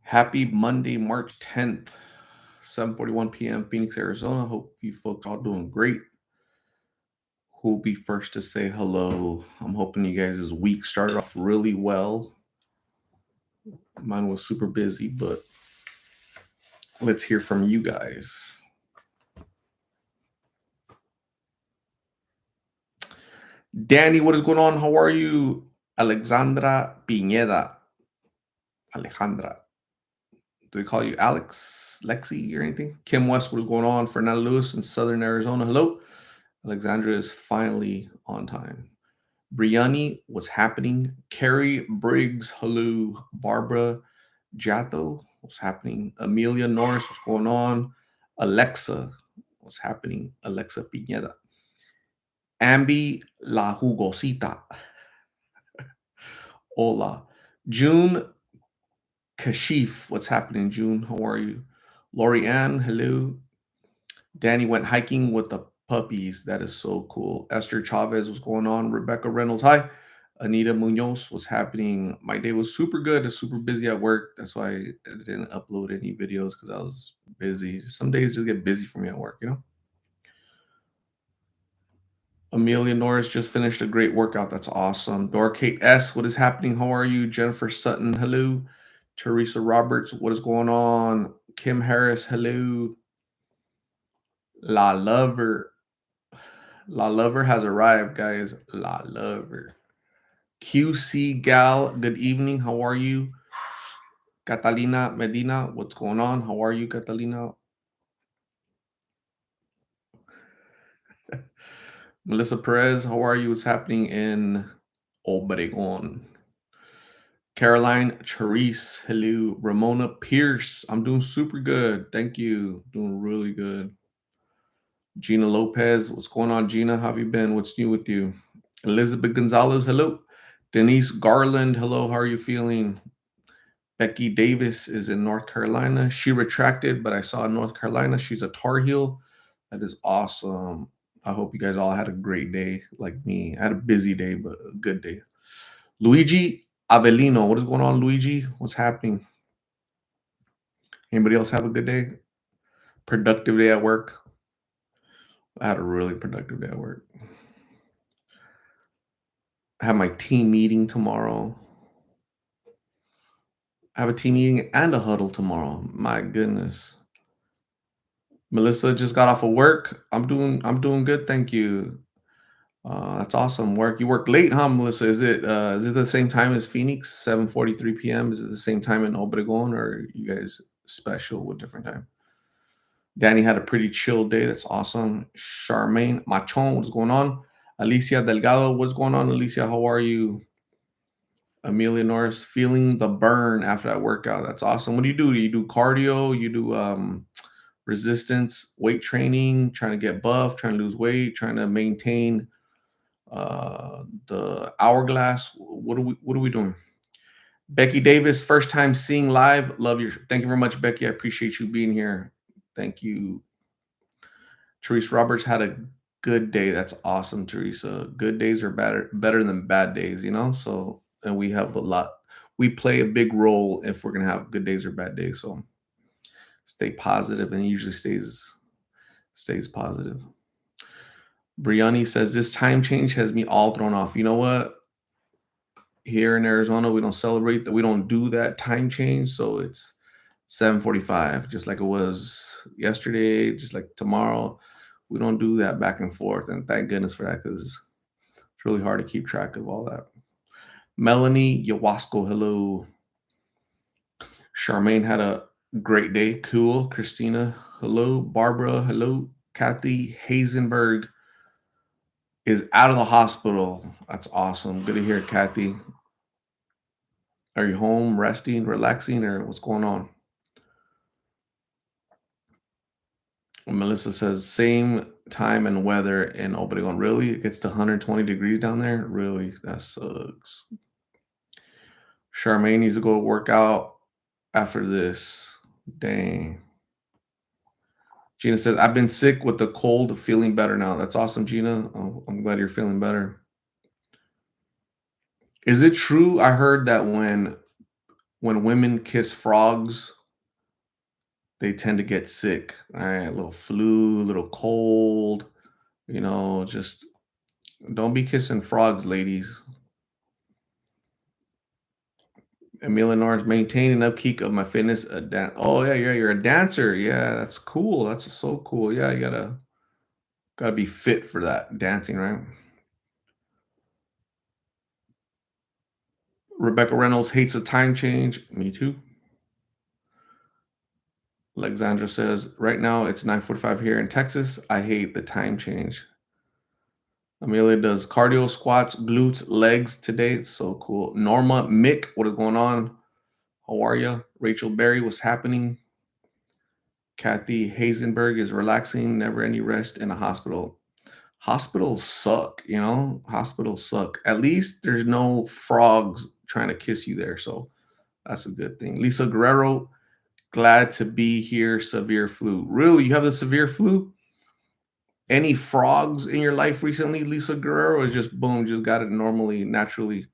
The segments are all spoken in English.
Happy Monday, March 10th, 7:41 p.m. Phoenix, Arizona. Hope you folks all doing great. Who'll be first to say hello? I'm hoping you guys' week started off really well. Mine was super busy, but let's hear from you guys. Danny, what is going on? How are you? Alexandra Pineda. Alejandra. Do they call you Alex, Lexi, or anything? Kim West, what is going on? Fernando Lewis in Southern Arizona. Hello. Alexandra is finally on time. Brianni, what's happening? Carrie Briggs, hello. Barbara Jatto, what's happening? Amelia Norris, what's going on? Alexa, what's happening? Alexa Pineda. Ambi La Jugosita. Hola. June Kashif, what's happening, June? How are you? Lori Ann, hello. Danny went hiking with the puppies. That is so cool. Esther Chavez, what's going on? Rebecca Reynolds, hi. Anita Munoz, what's happening? My day was super good. It's super busy at work. That's why I didn't upload any videos because I was busy. Some days just get busy for me at work, you know? Amelia Norris just finished a great workout. That's awesome. Dora Kate S., what is happening? How are you? Jennifer Sutton, hello. Teresa Roberts, what is going on? Kim Harris, hello. La Lover. La Lover has arrived, guys. La Lover. QC Gal, good evening. How are you? Catalina Medina, what's going on? How are you, Catalina? Melissa Perez, how are you? What's happening in Obregon? Caroline Charisse, hello. Ramona Pierce, I'm doing super good. Thank you. Doing really good. Gina Lopez, what's going on, Gina? How have you been? What's new with you? Elizabeth Gonzalez, hello. Denise Garland, hello. How are you feeling? Becky Davis is in North Carolina. She retracted, but I saw in North Carolina she's a Tar Heel. That is awesome. I hope you guys all had a great day like me. I had a busy day, but a good day. Luigi Avellino, what is going on, Luigi? What's happening? Anybody else have a good day? Productive day at work? I had a really productive day at work. I have my team meeting tomorrow. I have a team meeting and a huddle tomorrow. My goodness. Melissa just got off of work. I'm doing good, thank you. That's awesome work. You work late, huh, Melissa? Is it the same time as Phoenix, 7:43 p.m.? Is it the same time in Obregon, or are you guys special with different time? Danny had a pretty chill day. That's awesome. Charmaine Machon, what's going on? Alicia Delgado, what's going on, Alicia? How are you? Amelia Norris, feeling the burn after that workout. That's awesome. What do? You do cardio? You do resistance, weight training, trying to get buff, trying to lose weight, trying to maintain the hourglass. What are we doing? Becky Davis, first time seeing live. Love your Thank you very much, Becky. I appreciate you being here. Thank you. Teresa Roberts had a good day. That's awesome, Teresa. Good days are better than bad days, you know? So and we have a lot. We play a big role if we're gonna have good days or bad days. So stay positive and usually stays positive. Brianni says this time change has me all thrown off. You know what? Here in Arizona, we don't celebrate that. We don't do that time change, so it's 7:45, just like it was yesterday, just like tomorrow. We don't do that back and forth, and thank goodness for that because it's really hard to keep track of all that. Melanie Yawasco, hello. Charmaine had a great day. Cool. Christina, hello. Barbara, hello. Kathy Hazenberg is out of the hospital. That's awesome. Good to hear, Kathy. Are you home, resting, relaxing, or what's going on? Melissa says same time and weather in Obregon. Really? It gets to 120 degrees down there? Really? That sucks. Charmaine needs to go work out after this. Dang. Gina says, I've been sick with the cold, feeling better now. That's awesome, Gina. Oh, I'm glad you're feeling better. Is it true? I heard that when When women kiss frogs, they tend to get sick. All right, a little flu, a little cold. Just don't be kissing frogs, ladies. Amelia Norris, maintaining upkeep of my fitness. Oh yeah, yeah, you're a dancer. Yeah, that's cool. That's so cool. Yeah, you gotta be fit for that dancing, right? Rebecca Reynolds hates a time change. Me too. Alexandra says, right now it's 9:45 here in Texas. I hate the time change. Amelia does cardio, squats, glutes, legs today. It's so cool. Norma, Mick, what is going on? How are you? Rachel Berry, what's happening? Kathy Hazenberg is relaxing, never any rest in a hospital. Hospitals suck, Hospitals suck. At least there's no frogs trying to kiss you there. So that's a good thing. Lisa Guerrero, glad to be here. Severe flu. Really? You have the severe flu? Any frogs in your life recently, Lisa Guerrero, or just boom, just got it normally, naturally?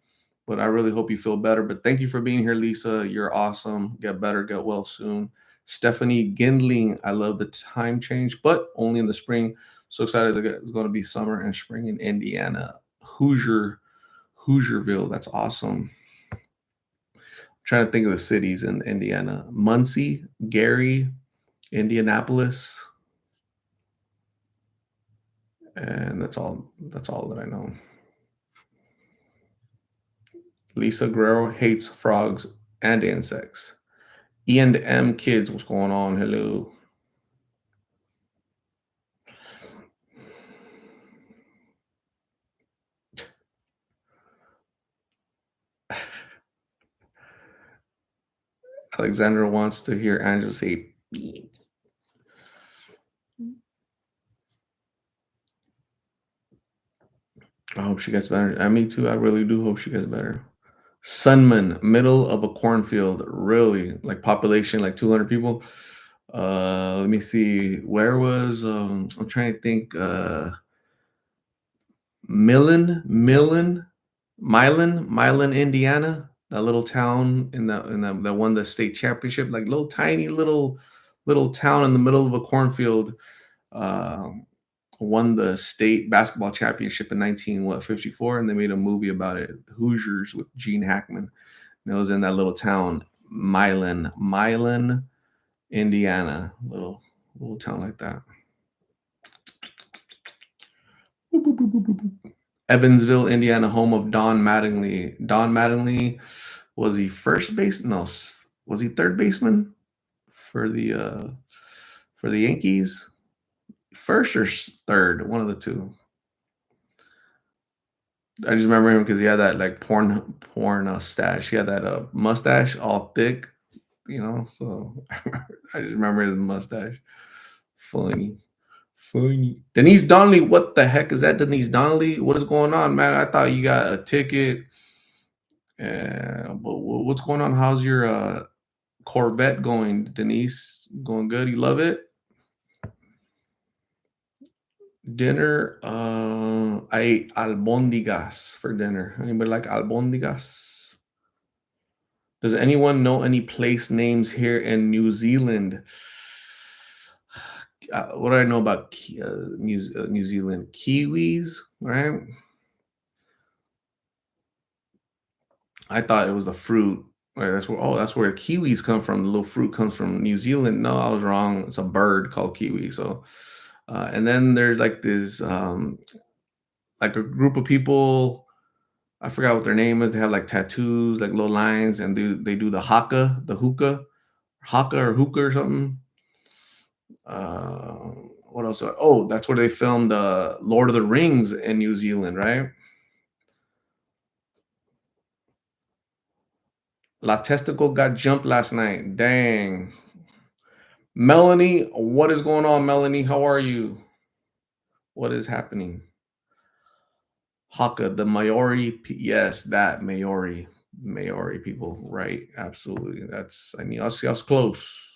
But I really hope you feel better. But thank you for being here, Lisa. You're awesome. Get better, get well soon. Stephanie Gindling, I love the time change, but only in the spring. So excited that it's going to be summer and spring in Indiana. Hoosierville. That's awesome. Trying to think of the cities in Indiana. Muncie, Gary, Indianapolis, and that's all that I know. Lisa Guerrero hates frogs and insects. E and M kids, what's going on? Hello. Alexandra wants to hear Angela say beep. I hope she gets better. Me too. I really do hope she gets better. Sunman, middle of a cornfield, really like population like 200 people. Let me see. Where was I'm trying to think. Milan, Indiana. That little town in the that won the state championship. Like little tiny little town in the middle of a cornfield. Um, Won the state basketball championship in 1954, and they made a movie about it, Hoosiers, with Gene Hackman. And it was in that little town, Milan, Indiana, little town like that. Evansville, Indiana, home of Don Mattingly. Don Mattingly, was he first base? No, was he third baseman for the Yankees? First or third, one of the two. I just remember him because he had that like porn stash. He had that mustache all thick, So I just remember his mustache. Funny, funny. Denise Donnelly, what the heck is that? Denise Donnelly, what is going on, man? I thought you got a ticket. But what's going on? How's your Corvette going, Denise? Going good? You love it? Dinner. I ate albondigas for dinner. Anybody like albondigas? Does anyone know any place names here in New Zealand? What do I know about New Zealand? Kiwis, right? I thought it was a fruit. Right, that's where kiwis come from. The little fruit comes from New Zealand. No, I was wrong. It's a bird called kiwi. So, and then there's like this, like a group of people. I forgot what their name is. They have like tattoos, like little lines, and they do haka or hookah or something. Uh, what else? Oh, that's where they filmed Lord of the Rings in New Zealand, right? La Testicle got jumped last night. Dang. Melanie, what is going on, Melanie? How are you? What is happening? Haka, the yes, that Maori people, right? Absolutely. I was close.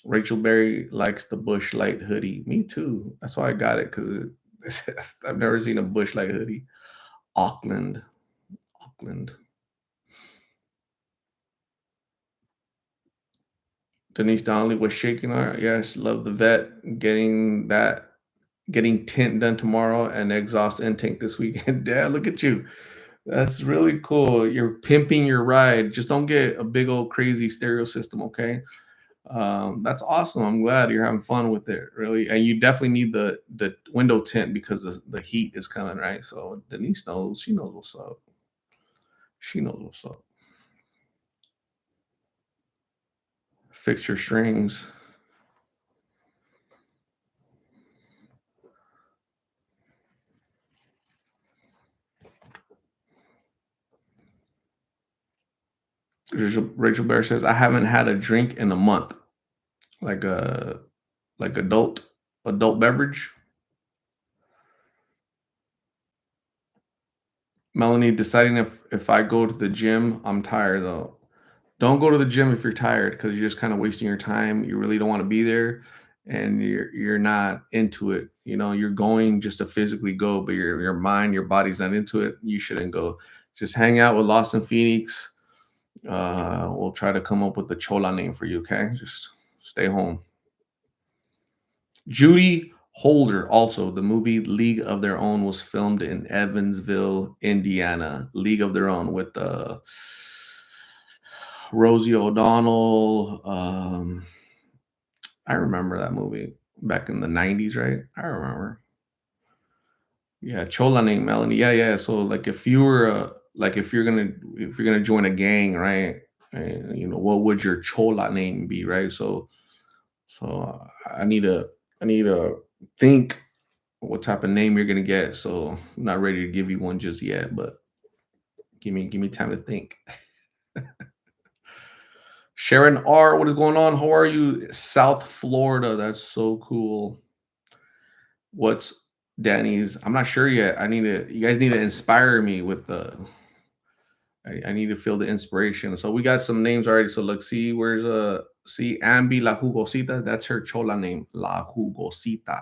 Rachel Berry likes the Bush Light hoodie. Me too. That's why I got it because I've never seen a Bush Light hoodie. Auckland. Denise Donnelly was shaking her. Yes, love the vet. Getting tint done tomorrow and exhaust intake this weekend. Dad, look at you. That's really cool. You're pimping your ride. Just don't get a big old crazy stereo system, okay? That's awesome. I'm glad you're having fun with it, really. And you definitely need the window tint because the heat is coming, right? So Denise knows. She knows what's up. She knows what's up. Fix your strings. Rachel Bear says, I haven't had a drink in a month. Like a like adult beverage. Melanie deciding if I go to the gym, I'm tired though. Don't go to the gym if you're tired because you're just kind of wasting your time. You really don't want to be there, and you're not into it. You know, you're going just to physically go, but your mind, your body's not into it. You shouldn't go. Just hang out with Lost in Phoenix. We'll try to come up with the Chola name for you. Okay, just stay home. Judy Holder, also, the movie League of Their Own was filmed in Evansville, Indiana. League of Their Own with Rosie O'Donnell. I remember that movie back in the 90s, right? I remember. Yeah, Chola named Melanie. Yeah, yeah. So like if you're gonna join a gang, right? And, you know, what would your Chola name be, right? So I need to think what type of name you're gonna get. So I'm not ready to give you one just yet, but give me time to think. Sharon R, what is going on? How are you? South Florida. That's so cool. What's Danny's? I'm not sure yet. You guys need to inspire me with I need to feel the inspiration. So we got some names already. So look, see, where's see Ambi La Jugosita? That's her chola name. La Jugosita.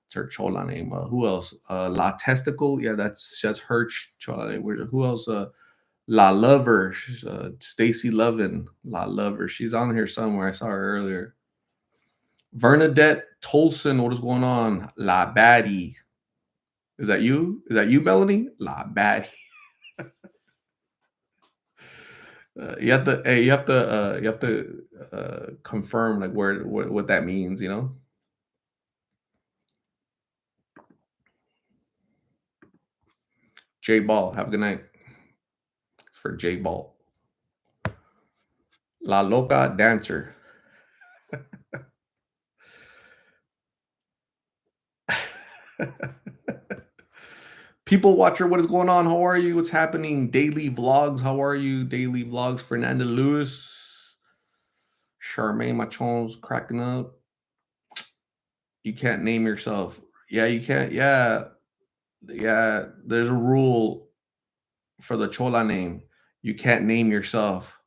It's her chola name. Who else? La Testicle. Yeah, that's her chola name. Who else? La Lover. She's Stacy Lovin. La Lover. She's on here somewhere. I saw her earlier. Bernadette Tolson. What is going on? La Baddie. Is that you? Is that you, Melanie? La Baddie. You have to confirm like what that means. You know. J Ball. Have a good night. It's for J Ball. La Loca Dancer. People watcher, what is going on? How are you? What's happening? Daily vlogs. How are you? Daily vlogs. Fernanda Lewis. Charmaine Machon's cracking up. You can't name yourself. Yeah, you can't. Yeah, yeah. There's a rule for the Chola name. You can't name yourself.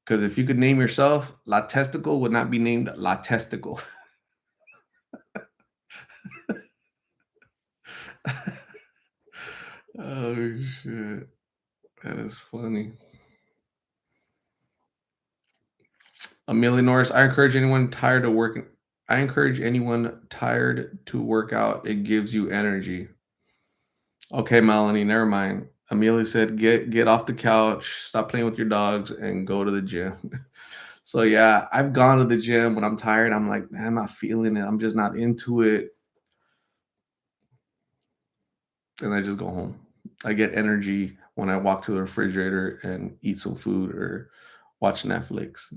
Because if you could name yourself, La Testicle would not be named La Testicle. Oh shit. That is funny. Amelia Norris, I encourage anyone tired to work out. It gives you energy. Okay, Melanie, never mind. Amelia said, get off the couch, stop playing with your dogs, and go to the gym. So yeah, I've gone to the gym when I'm tired. I'm like, man, I'm not feeling it. I'm just not into it. And I just go home. I get energy when I walk to the refrigerator and eat some food or watch Netflix.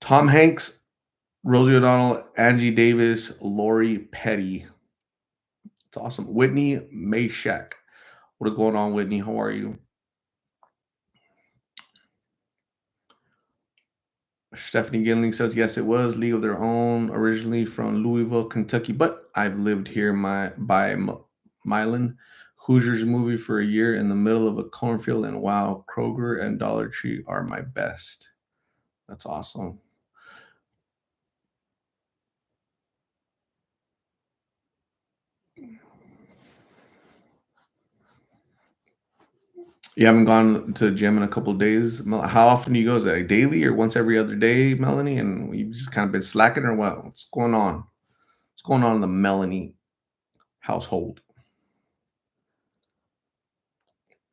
Tom Hanks, Rosie O'Donnell, Angie Davis, Lori Petty. It's awesome. Whitney Mayshak. What is going on, Whitney? How are you? Stephanie Gilling says, yes, it was League of Their Own, originally from Louisville, Kentucky, but I've lived here Milan, Hoosiers movie for a year in the middle of a cornfield, and wow, Kroger and Dollar Tree are my best. That's awesome. You haven't gone to the gym in a couple of days. How often do you go? Is it like daily or once every other day, Melanie? And you've just kind of been slacking or what? What's going on? What's going on in the Melanie household?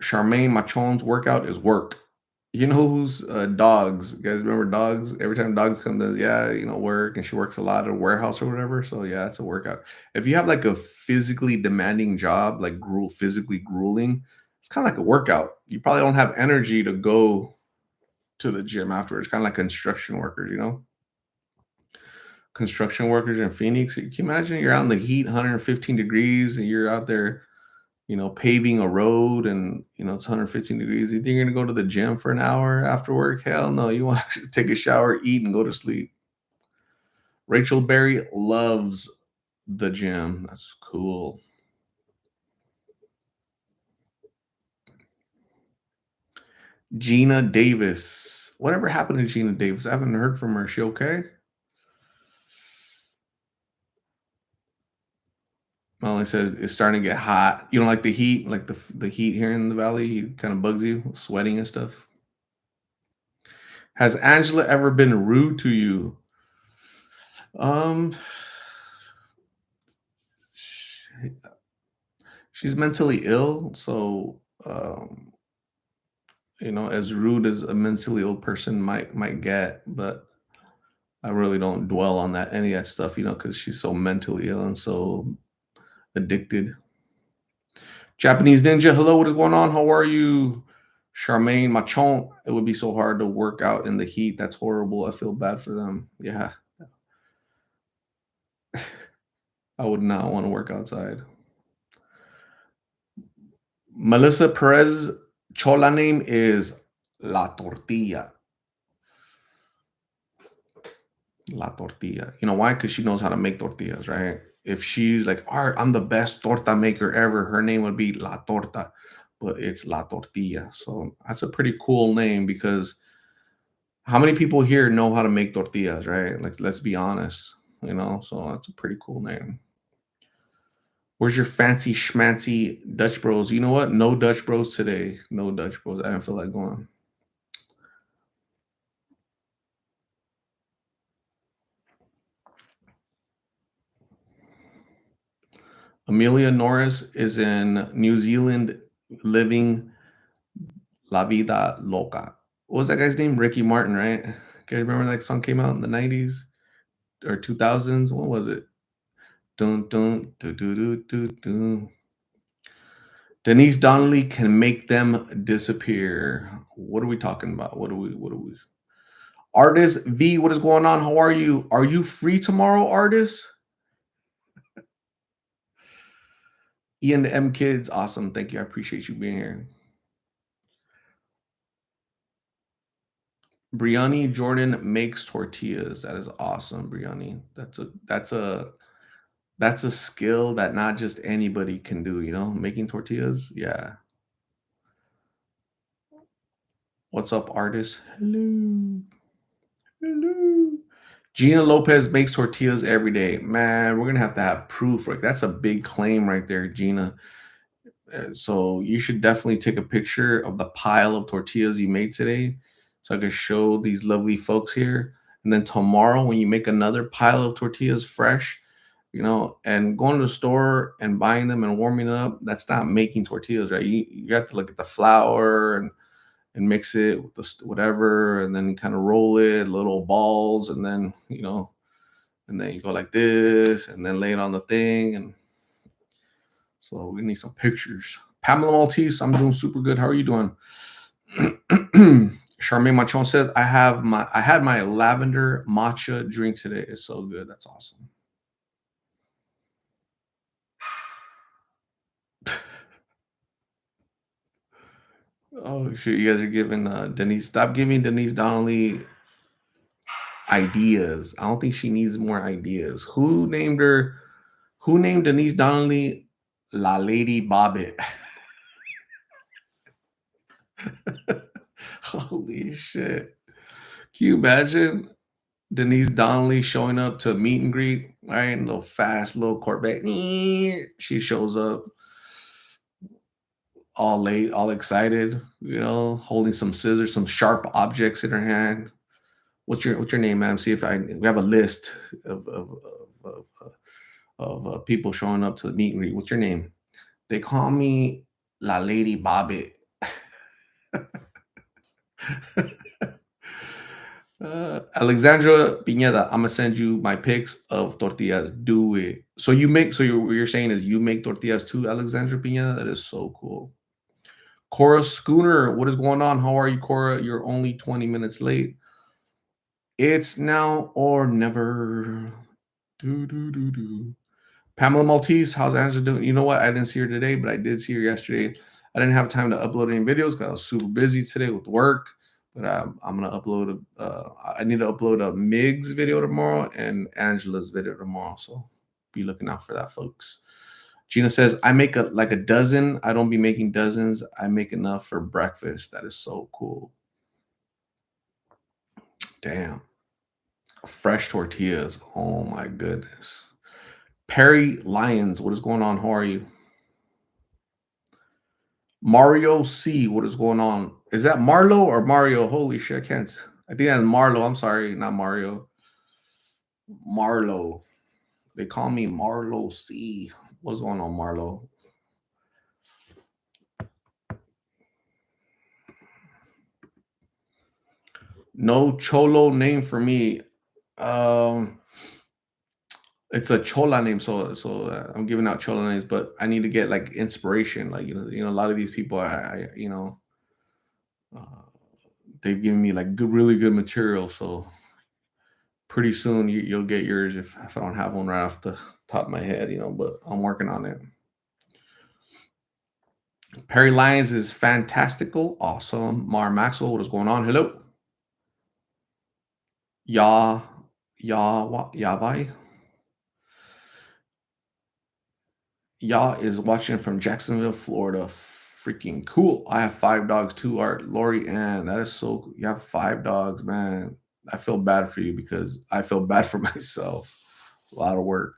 Charmaine Machon's workout is work. You know who's dogs? You guys remember dogs? Every time dogs come to, yeah, work, and she works a lot at a warehouse or whatever. So yeah, it's a workout. If you have like a physically demanding job, like physically grueling, it's kind of like a workout. You probably don't have energy to go to the gym afterwards. Kind of like construction workers, construction workers in Phoenix. Can you imagine you're out in the heat, 115 degrees, and you're out there paving a road and it's 115 degrees. You think you're gonna go to the gym for an hour after work? Hell no. You want to take a shower, eat, and go to sleep. Rachel Berry loves the gym. That's cool. Gina Davis. Whatever happened to Gina Davis? I haven't heard from her. Is she okay? Molly says it's starting to get hot. You don't like the heat, like the heat here in the valley. It kind of bugs you, sweating and stuff. Has Angela ever been rude to you? Um, she's mentally ill, so as rude as a mentally ill person might get, but I really don't dwell on that any of that stuff, because she's so mentally ill and so addicted. Japanese Ninja, hello, what is going on? How are you? Charmaine Machon, it would be so hard to work out in the heat. That's horrible. I feel bad for them. Yeah, I would not want to work outside. Melissa Perez, Chola name is La Tortilla. La tortilla. You know why? Because she knows how to make tortillas, right? If she's like, all right, I'm the best torta maker ever, her name would be La Torta, but it's La Tortilla. So that's a pretty cool name because how many people here know how to make tortillas, right? Like, let's be honest, so that's a pretty cool name. Where's your fancy schmancy Dutch Bros? You know what? No Dutch Bros today. No Dutch Bros. I didn't feel like going. Amelia Norris is in New Zealand living La Vida Loca. What was that guy's name? Ricky Martin, right? Can you remember that song came out in the 90s or 2000s? What was it? Dun dun dun dun dun dun dun. Denise Donnelly can make them disappear. What are we talking about? What are we? Artist V, what is going on? How are you? Are you free tomorrow, artist? Ian the M Kids, awesome. Thank you. I appreciate you being here. Brianni Jordan makes tortillas. That is awesome, Brianni. That's a skill that not just anybody can do, making tortillas. Yeah. What's up, artist? Hello. Hello. Gina Lopez makes tortillas every day. Man, we're gonna have to have proof. Like that's a big claim right there, Gina. So you should definitely take a picture of the pile of tortillas you made today, so I can show these lovely folks here. And then tomorrow, when you make another pile of tortillas fresh, and going to the store and buying them and warming it up, that's not making tortillas, right? You have to look at the flour and mix it with the whatever, and then kind of roll it, little balls, and then and then you go like this, and then lay it on the thing, and so we need some pictures. Pamela Maltese, I'm doing super good. How are you doing? Charmaine Machon says, I had my lavender matcha drink today. It's so good. That's awesome. Oh shit, you guys are giving Denise, stop giving Denise Donnelly ideas. I don't think she needs more ideas. Who named Denise Donnelly La Lady Bobbit? Holy shit. Can you imagine Denise Donnelly showing up to meet and greet, right? Little fast little Corvette. She shows up. all late, all excited, holding some scissors, some sharp objects in her hand. What's your name, ma'am? See if we have a list of people showing up to the meet and greet. What's your name? They call me La Lady Bobbit. Alexandra Pineda, I'm gonna send you my pics of tortillas. Do it. So you make. So you're saying is you make tortillas too, Alexandra Pineda? That is so cool. Cora Schooner, what is going on? How are you, Cora? You're only 20 minutes late. It's now or never. Do do do do. Pamela Maltese, how's Angela doing? You know what? I didn't see her today, but I did see her yesterday. I didn't have time to upload any videos because I was super busy today with work. But I'm gonna upload. I need to upload a Migs video tomorrow and Angela's video tomorrow. So be looking out for that, folks. Gina says, I make like a dozen. I don't be making dozens. I make enough for breakfast. That is so cool. Damn. Fresh tortillas. Oh my goodness. Perry Lyons, what is going on? How are you? Mario C, what is going on? Is that Marlo or Mario? Holy shit, I can't. I think that's Marlo. I'm sorry, not Mario. Marlo. They call me Marlo C. What's going on, Marlo? No Cholo name for me. Um, it's a Chola name, so I'm giving out Chola names, but I need to get like inspiration. Like a lot of these people, uh, they've given me like good, really good material. So pretty soon you'll get yours if I don't have one right off the top of my head, but I'm working on it. Perry Lyons is fantastical, awesome. Mar Maxwell, what is going on? Hello. Ya, Yavai. Ya is watching from Jacksonville, Florida. Freaking cool. I have 5 dogs too, Art. Lori Ann. That is so cool. You have 5 dogs, man. I feel bad for you because I feel bad for myself. A lot of work.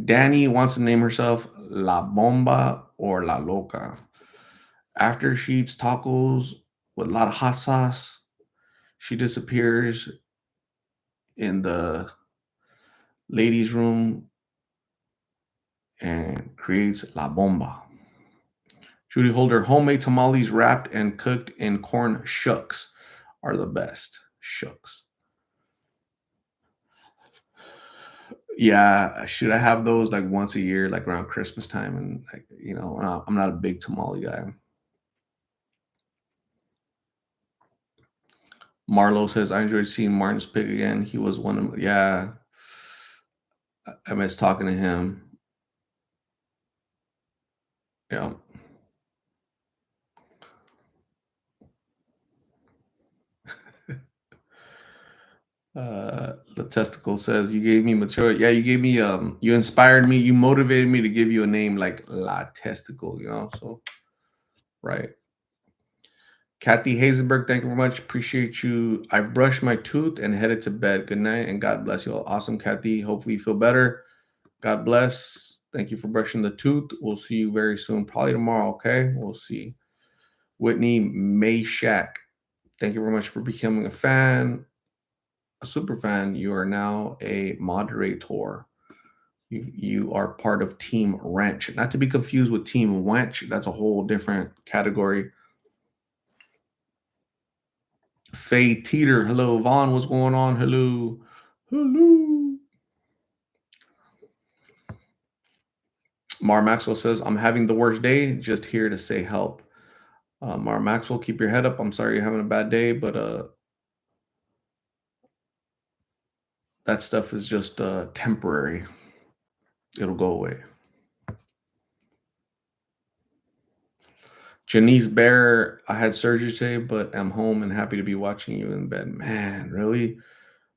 Danny wants to name herself La Bomba or La Loca. After she eats tacos with a lot of hot sauce, she disappears in the ladies' room and creates La Bomba. Judy Holder, homemade tamales wrapped and cooked in corn shucks are the best. Shucks. Yeah, should I have those like once a year, like around Christmas time? And like, I'm not a big tamale guy. Marlo says, I enjoyed seeing Martin's pig again. He was one of, yeah, I miss talking to him. Yeah. The testicle says, you gave me material. Yeah, you gave me, you inspired me. You motivated me to give you a name like La Testicle, so, right. Kathy Hazenberg, thank you very much. Appreciate you. I've brushed my tooth and headed to bed. Good night and God bless you all. Awesome, Kathy. Hopefully you feel better. God bless. Thank you for brushing the tooth. We'll see you very soon. Probably tomorrow, okay? We'll see. Whitney Mayshak, thank you very much for becoming a fan, a super fan. You are now a moderator. You are part of Team Wrench. Not to be confused with Team Wench. That's a whole different category. Faye Teeter, hello. Vaughn, what's going on? Hello. Hello. Mar Maxwell says, I'm having the worst day. Just here to say help. Mar Maxwell, keep your head up. I'm sorry you're having a bad day, but that stuff is just temporary. It'll go away. Janice Bear, I had surgery today, but I'm home and happy to be watching you in bed. Man, really?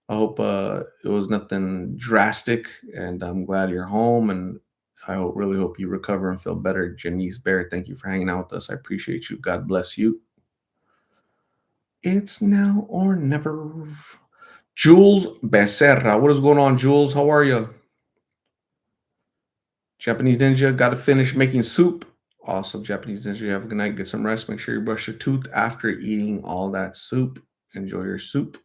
I hope it was nothing drastic, and I'm glad you're home. And really hope you recover and feel better. Janice Bear, thank you for hanging out with us. I appreciate you. God bless you. It's now or never. Jules Becerra, what is going on, Jules? How are you? Japanese Ninja, got to finish making soup. Also, Japanese Ninja, you have a good night. Get some rest. Make sure you brush your tooth after eating all that soup. Enjoy your soup.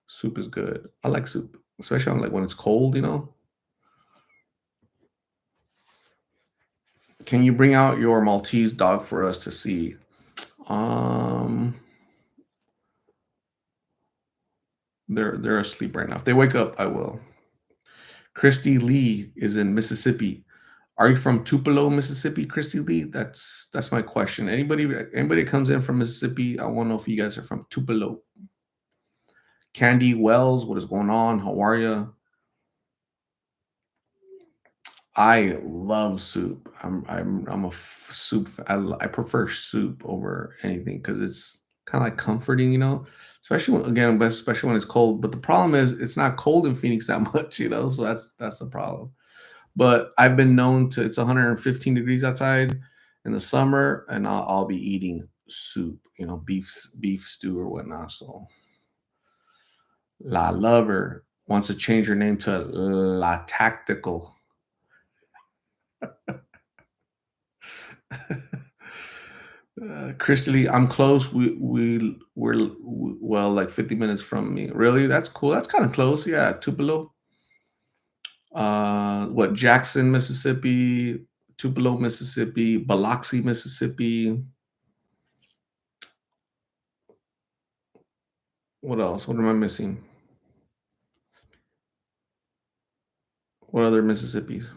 Soup is good. I like soup, especially on like when it's cold. Can you bring out your Maltese dog for us to see? Um, they're asleep right now. If they wake up, I will. Christy Lee is in Mississippi. Are you from Tupelo, Mississippi, Christy Lee? That's my question. Anybody that comes in from Mississippi, I want to know if you guys are from Tupelo. Candy Wells, what is going on? How are you? I love soup. I'm a soup. I prefer soup over anything because it's kind of like comforting. Especially but especially when it's cold. But the problem is it's not cold in Phoenix that much. So that's the problem. But I've been known to it's 115 degrees outside in the summer, and I'll be eating soup, beef stew or whatnot. So La Lover wants to change her name to La Tactical. Christy Lee, I'm close. Well like 50 minutes from me. Really? That's cool. That's kind of close. Yeah, Tupelo. What Jackson, Mississippi, Tupelo, Mississippi, Biloxi, Mississippi. What else? What am I missing? What other Mississippis?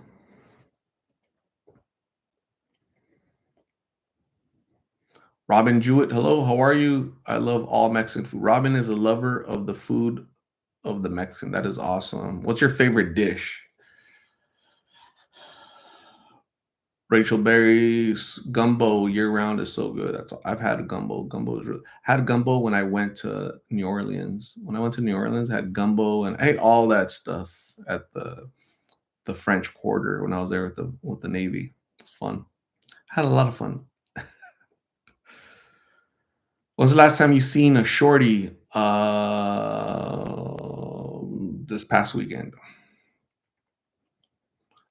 Robin Jewett, hello, how are you? I love all Mexican food. Robin is a lover of the food of the Mexican. That is awesome. What's your favorite dish? Rachel Berry's gumbo year round is so good. I've had a gumbo. Gumbo is really had gumbo when I went to New Orleans. When I went to New Orleans, I had gumbo and I ate all that stuff at the French Quarter when I was there with the Navy. It's fun. Had a lot of fun. When's the last time you seen a shorty? This past weekend.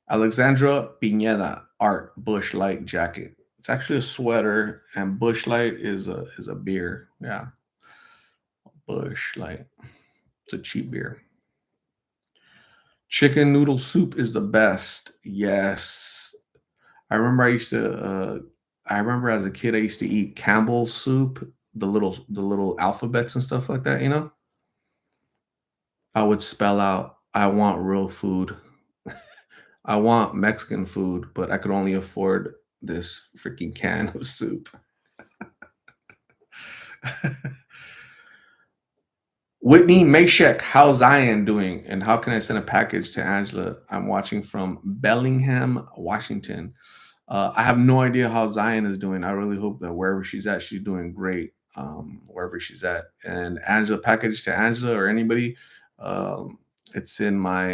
Alexandra Pineda art Bush Light jacket. It's actually a sweater, and Bush Light is a beer. Yeah, Bush Light. It's a cheap beer. Chicken noodle soup is the best. Yes, I remember I used to. I remember as a kid I used to eat Campbell's soup, the little alphabets and stuff like that. I would spell out, "I want real food." I want Mexican food, but I could only afford this freaking can of soup. Whitney Mashek, how's Zion doing? And how can I send a package to Angela? I'm watching from Bellingham, Washington. I have no idea how Zion is doing. I really hope that wherever she's at, she's doing great. Wherever she's at. And Angela, package to Angela or anybody. It's in my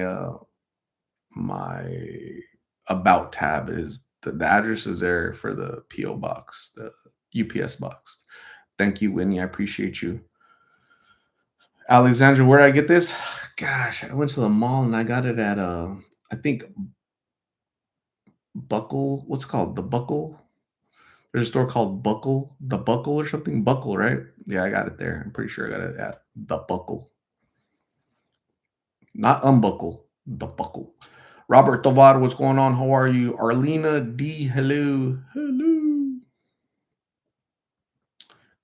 about tab is the address is there for the PO box, the UPS box. Thank you, Winnie. I appreciate you. Alexandra, where did I get this? Gosh, I went to the mall and I got it at I think Buckle. What's it called? The Buckle? There's a store called Buckle, the Buckle or something. Buckle, right? Yeah, I got it there. I'm pretty sure I got it at the Buckle. Not unbuckle, the Buckle. Robert Tovar, what's going on? How are you? Arlena D, hello. Hello.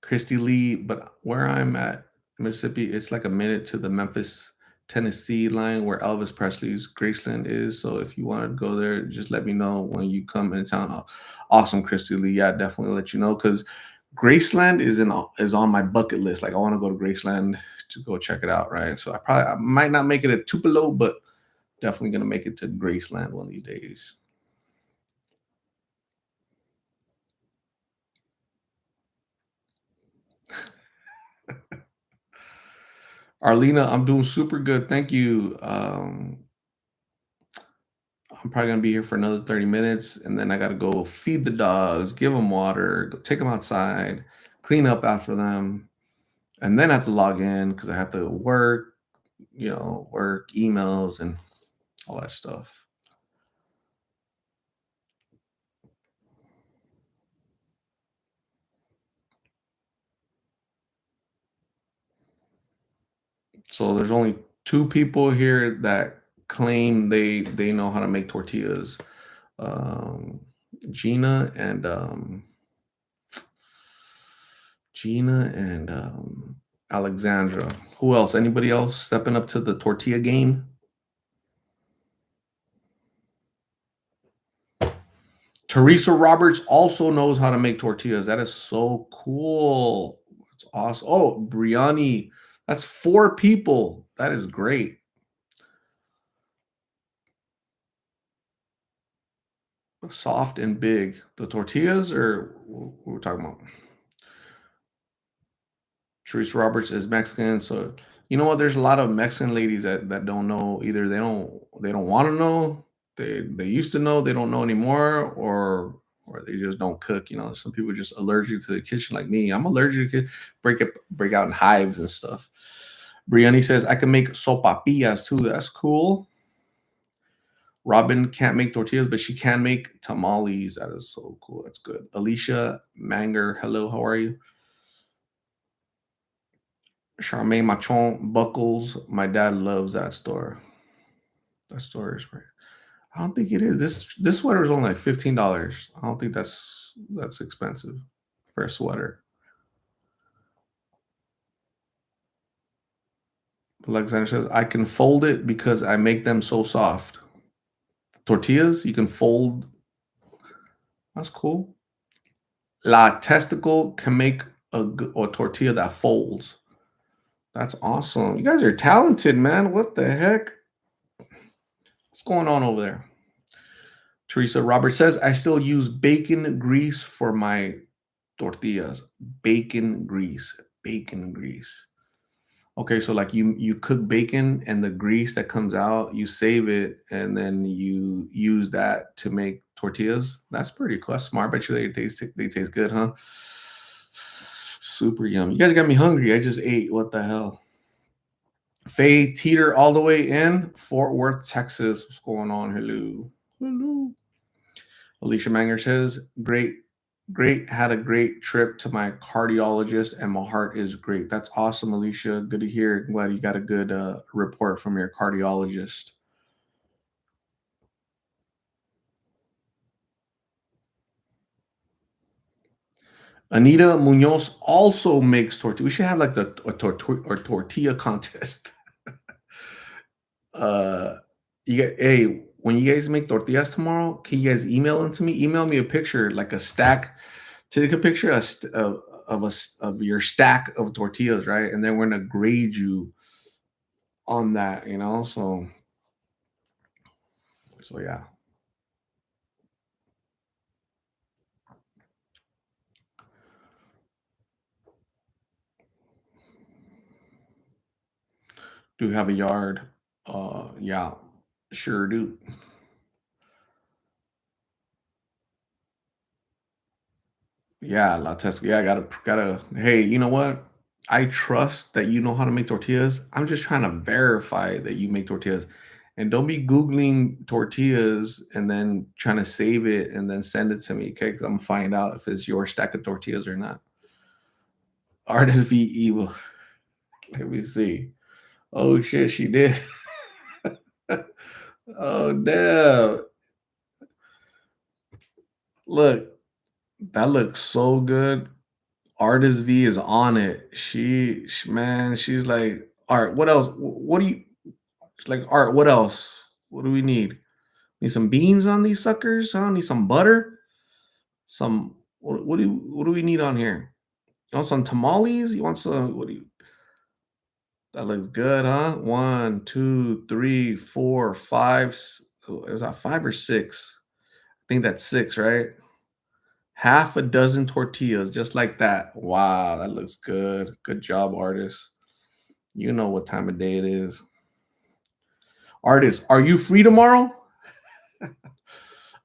Christy Lee, but where I'm at, Mississippi, it's like a minute to the Memphis, Tennessee line where Elvis Presley's Graceland is. So if you want to go there, just let me know when you come into town. Awesome, Christy Lee. Yeah, definitely let you know because Graceland is on my bucket list. Like I want to go to Graceland to go check it out, right? So I might not make it at Tupelo, but definitely gonna make it to Graceland one of these days. Arlena, I'm doing super good. Thank you. I'm probably gonna be here for another 30 minutes, and then I gotta go feed the dogs, give them water, go take them outside, clean up after them, and then I have to log in because I have to work, work emails and all that stuff. So there's only two people here that claim they know how to make tortillas. Um, Gina and Gina and Alexandra. Who else? Anybody else stepping up to the tortilla game? Teresa Roberts also knows how to make tortillas. That is so cool. That's awesome. Oh, Briani. That's four people. That is great. Soft and big. The tortillas, or what we're talking about? Teresa Roberts is Mexican, so you know what? There's a lot of Mexican ladies that don't know either. They don't want to know. They used to know. They don't know anymore, or they just don't cook. You know, some people are just allergic to the kitchen, like me. I'm allergic to break out in hives and stuff. Brianni says I can make sopapillas too. That's cool. Robin can't make tortillas, but she can make tamales. That is so cool. That's good. Alicia Manger, hello, how are you? Charmaine Machon Buckles. My dad loves that store. That store is great. I don't think it is. This sweater is only like $15. I don't think that's expensive for a sweater. Alexander says I can fold it because I make them so soft. Tortillas, you can fold. That's cool. La Testicle can make a tortilla that folds. That's awesome. You guys are talented, man. What the heck? What's going on over there? Teresa Roberts says, I still use bacon grease for my tortillas. Bacon grease. Bacon grease. Okay, so like you cook bacon and the grease that comes out, you save it and then you use that to make tortillas. That's pretty cool. That's smart. Bet you they taste good, huh? Super yum. You guys got me hungry. I just ate. What the hell? Faye Teeter all the way in Fort Worth, Texas. What's going on? Hello. Hello. Alicia Manger says, great, great. Had a great trip to my cardiologist and my heart is great. That's awesome, Alicia. Good to hear. Glad you got a good report from your cardiologist. Anita Munoz also makes tortilla. We should have like a tortilla contest. Uh, hey, when you guys make tortillas tomorrow, can you guys email them to me? Email me a picture, like a stack. Take a picture of your stack of tortillas, right? And then we're gonna grade you on that, you know. So yeah. Do you have a yard? Yeah, sure do. Yeah, La Tesca. Yeah, gotta. Hey, you know what? I trust that you know how to make tortillas. I'm just trying to verify that you make tortillas, and don't be googling tortillas and then trying to save it and then send it to me, okay? Because I'm gonna find out if it's your stack of tortillas or not. Artist v evil. Let me see. Oh shit, she did. Oh damn! Look, that looks so good. Artist V is on it. Man, she's like, Art, what else? What do you she's like, Art, what else? What do we need? Need some beans on these suckers? Huh? Need some butter? Some what do we need on here? You want some tamales? You want some what do you that looks good, huh? One, two, three, four, five. Was that five or six? I think that's six, right? Half a dozen tortillas, just like that. Wow, that looks good. Good job, artist. You know what time of day it is. Artist, are you free tomorrow?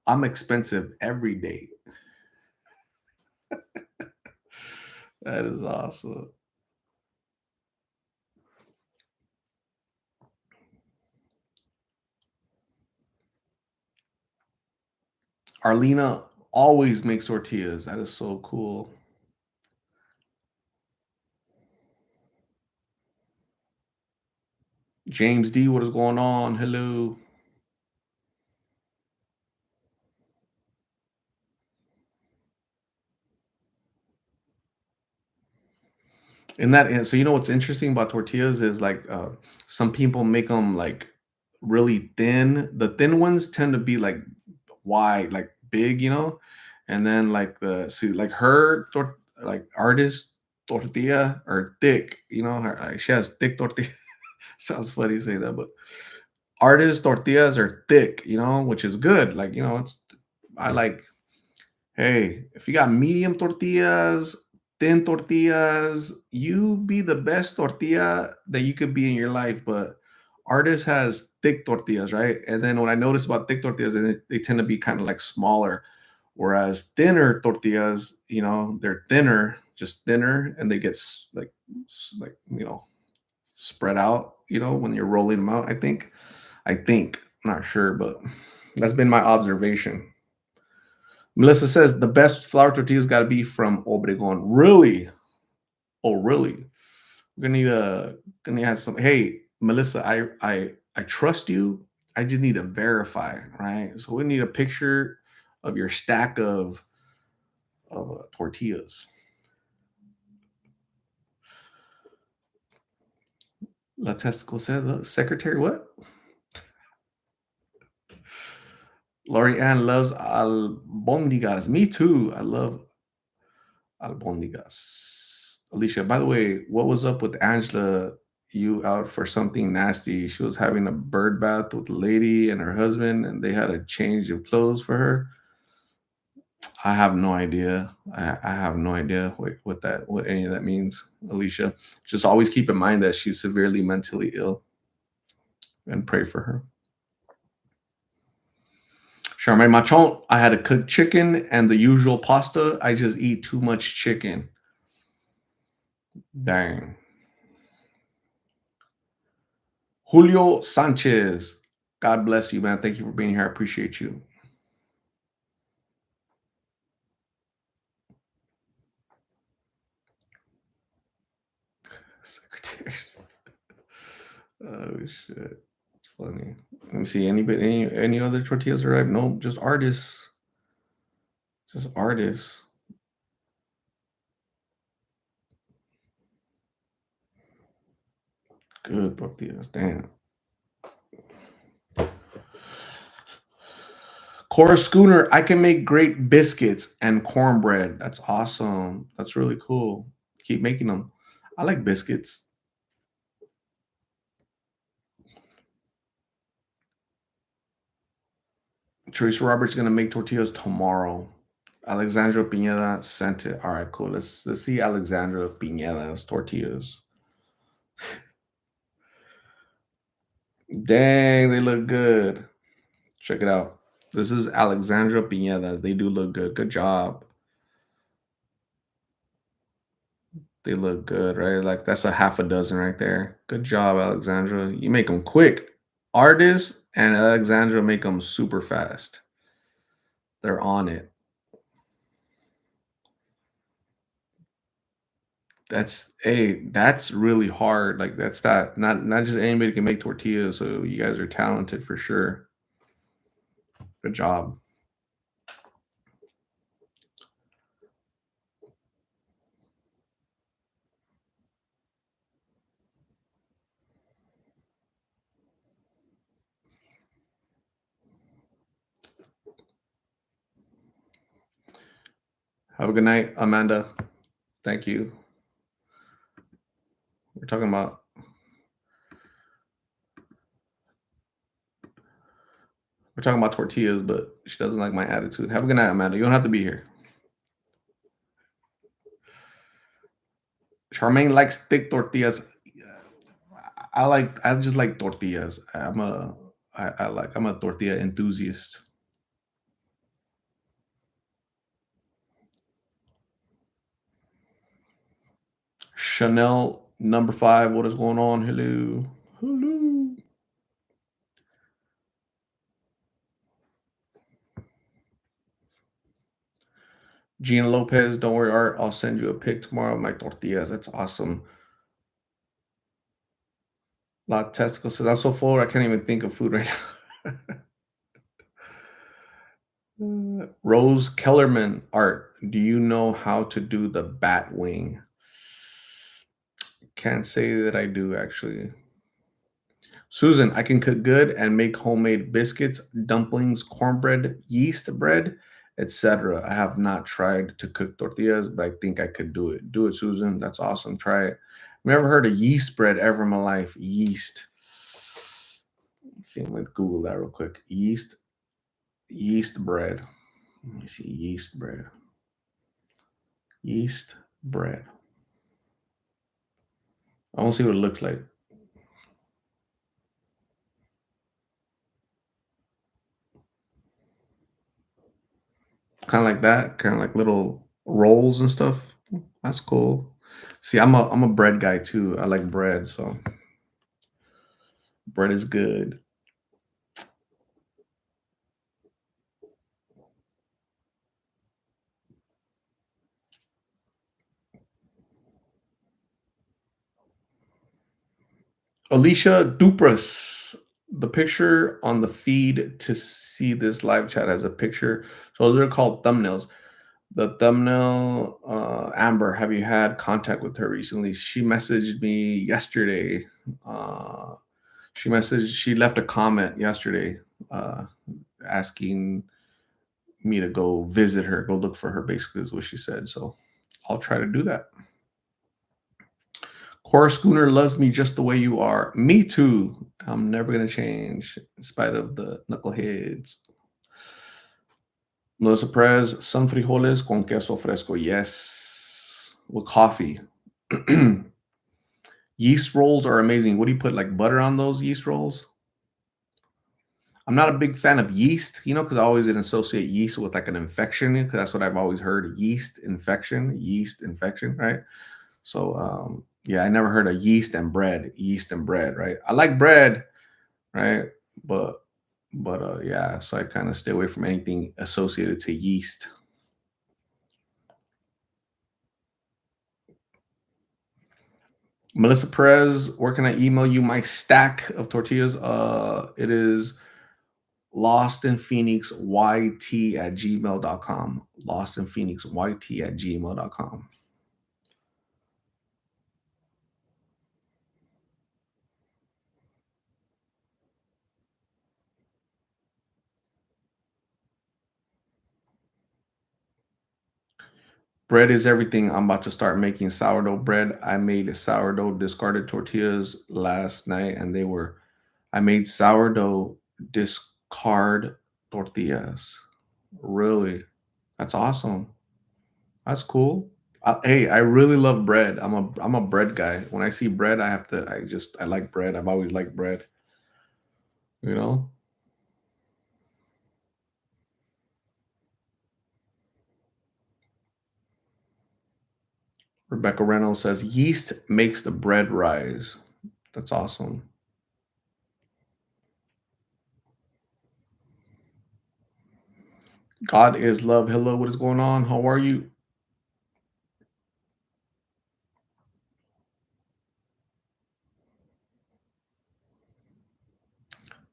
I'm expensive every day. That is awesome. Arlena always makes tortillas. That is so cool. James D, what is going on? Hello. And so you know what's interesting about tortillas is like some people make them like really thin. The thin ones tend to be like wide, like big, and then like the see like like artist tortilla are thick, she has thick tortilla. Sounds funny to say that, but artist tortillas are thick, which is good. Like, it's I like hey, if you got medium tortillas, thin tortillas, you be the best tortilla that you could be in your life. But artist has thick tortillas, right? And then what I notice about thick tortillas, and they tend to be kind of like smaller, whereas thinner tortillas, they're thinner, just thinner, and they get like spread out, when you're rolling them out. I think, I'm not sure, but that's been my observation. Melissa says the best flour tortillas got to be from Obregon. Really? Oh, really? We're gonna have some. Hey, Melissa, I trust you. I just need to verify, right? So we need a picture of your stack of tortillas. La Testicle said, Secretary, what? Lori Ann loves albondigas. Me too. I love albondigas. Alicia, by the way, what was up with Angela? You out for something nasty? She was having a bird bath with a lady and her husband, and they had a change of clothes for her. I have no idea. I have no idea what any of that means, Alicia. Just always keep in mind that she's severely mentally ill and pray for her. Charmaine Machon, I had to cook chicken and the usual pasta. I just eat too much chicken. Dang. Julio Sanchez. God bless you, man. Thank you for being here. I appreciate you. Secretaries. Oh shit. It's funny. Let me see. Any other tortillas arrived? No, just artists. Just artists. Good tortillas. Damn. Cora Schooner, I can make great biscuits and cornbread. That's awesome. That's really cool. Keep making them. I like biscuits. Teresa Roberts gonna make tortillas tomorrow. Alexandra Pineda sent it. All right, cool. Let's see Alexandra Pineda's tortillas. Dang, they look good. Check it out. This is Alexandra Pineda's. They do look good. Good job. They look good, right? Like that's a half a dozen right there. Good job, Alexandra. You make them quick. Artists and Alexandra make them super fast. They're on it. That's really hard. Like that's not just anybody can make tortillas. So you guys are talented for sure. Good job. Have a good night, Amanda. Thank you. We're talking about tortillas, but she doesn't like my attitude. Have a good night, Amanda. You don't have to be here. Charmaine likes thick tortillas. I just like tortillas. I'm a tortilla enthusiast. Chanel number 5, what is going on? Hello. Hello. Gina Lopez, don't worry, Art. I'll send you a pic tomorrow of my tortillas. That's awesome. La Testicle says, I'm so full, I can't even think of food right now. Rose Kellerman art. Do you know how to do the bat wing? Can't say that I do actually. Susan, I can cook good and make homemade biscuits, dumplings, cornbread, yeast bread, etc. I have not tried to cook tortillas, but I think I could do it. Do it, Susan. That's awesome. Try it. I've never heard of yeast bread ever in my life. Yeast. Let's see, I'm gonna Google that real quick. Yeast bread. Let me see. Yeast bread. Yeast bread. I want to see what it looks like. Kind of like that. Kind of like little rolls and stuff. That's cool. See, I'm a bread guy too. I like bread, so bread is good. Alicia Dupras. The picture on the feed to see this live chat has a picture. So those are called thumbnails. The thumbnail, Amber, have you had contact with her recently? She messaged me yesterday. Uh, she left a comment yesterday uh, asking me to go visit her, go look for her, basically, is what she said. So I'll try to do that. Cora Schooner loves me just the way you are. Me too. I'm never going to change in spite of the knuckleheads. Melissa Perez, some frijoles con queso fresco. Yes. With coffee. Yeast rolls are amazing. What do you put, like butter on those yeast rolls? I'm not a big fan of yeast, because I always associate yeast with like an infection, because that's what I've always heard, yeast infection, right? So, yeah, I never heard of yeast and bread, right? I like bread, right? But, yeah, so I kind of stay away from anything associated to yeast. Melissa Perez, where can I email you my stack of tortillas? It is lostinphoenixyt@gmail.com. Lostinphoenixyt@gmail.com. Bread is everything. I'm about to start making sourdough bread. I made sourdough discarded tortillas last night, and I made sourdough discard tortillas. Really? That's awesome. That's cool. Hey, I really love bread. I'm a bread guy. When I see bread, I like bread. I've always liked bread, you know? Rebecca Reynolds says yeast makes the bread rise. That's awesome. God is love. Hello, what is going on? How are you?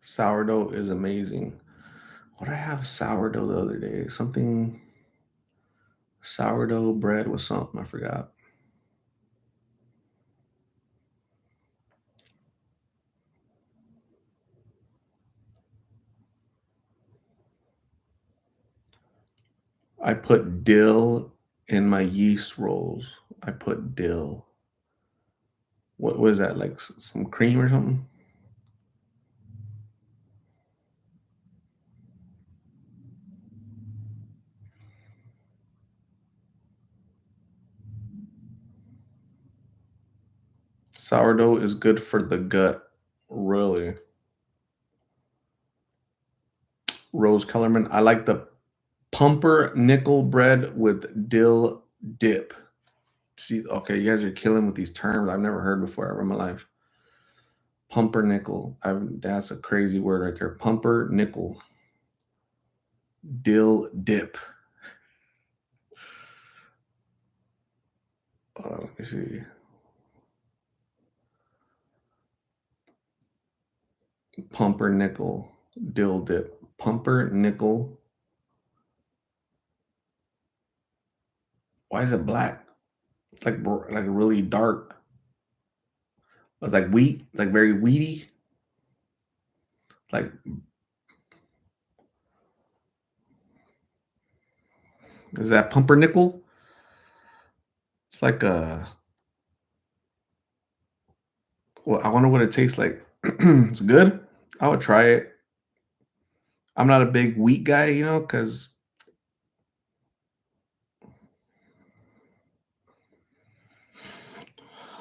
Sourdough is amazing. What did I have sourdough the other day? Something sourdough bread with something. I forgot. I put dill in my yeast rolls. I put dill. What was that? Like some cream or something? Sourdough is good for the gut. Really. Rose Kellerman. I like the pumpernickel bread with dill dip. See, okay, you guys are killing with these terms I've never heard before ever in my life. Pumpernickel. That's a crazy word right there. Pumpernickel. Dill dip. Hold on, let me see. Pumpernickel dill dip. Pumpernickel. Why is it black? It's like really dark. It's like wheat, like very wheaty. Like, is that pumpernickel? It's like a. Well, I wonder what it tastes like. It's good. I would try it. I'm not a big wheat guy, because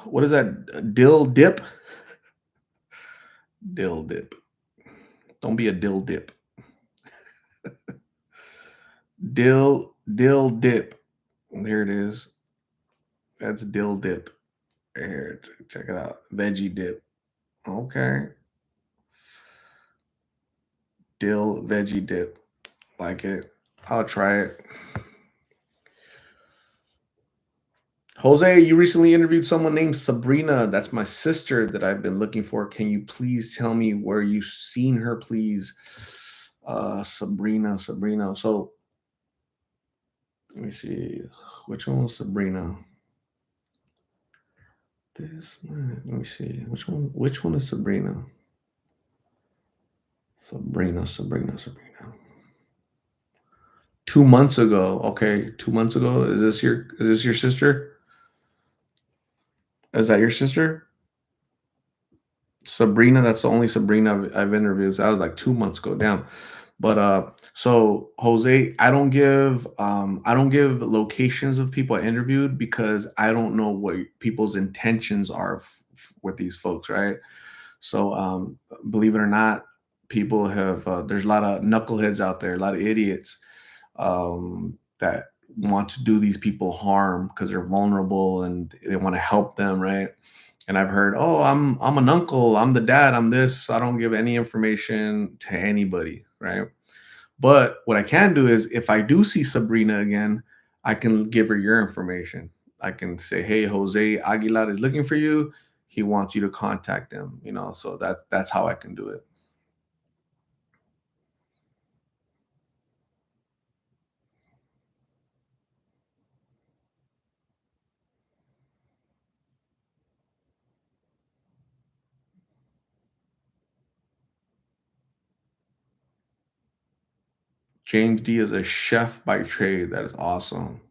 what is that? Dill dip? Dill dip. Don't be a dill dip. Dill dip. There it is. That's dill dip. Here, check it out. Veggie dip. Okay. Dill veggie dip. Like it. I'll try it. Jose, you recently interviewed someone named Sabrina. That's my sister that I've been looking for. Can you please tell me where you seen her, please? Sabrina. So let me see. Which one was Sabrina? This one. Let me see. Which one is Sabrina? Sabrina. 2 months ago. Okay, 2 months ago. Is this your sister? Is that your sister? Sabrina, that's the only Sabrina I've interviewed. So that was like 2 months ago down. But so Jose, I don't give locations of people I interviewed because I don't know what people's intentions are with these folks, right? So believe it or not, people have there's a lot of knuckleheads out there, a lot of idiots that want to do these people harm because they're vulnerable and they want to help them, right? And I've heard, oh, I'm an uncle, I'm the dad, I'm this. I don't give any information to anybody, right? But what I can do is if I do see Sabrina again, I can give her your information. I can say, hey, Jose Aguilar is looking for you. He wants you to contact him, so that's how I can do it. James D is a chef by trade. That is awesome.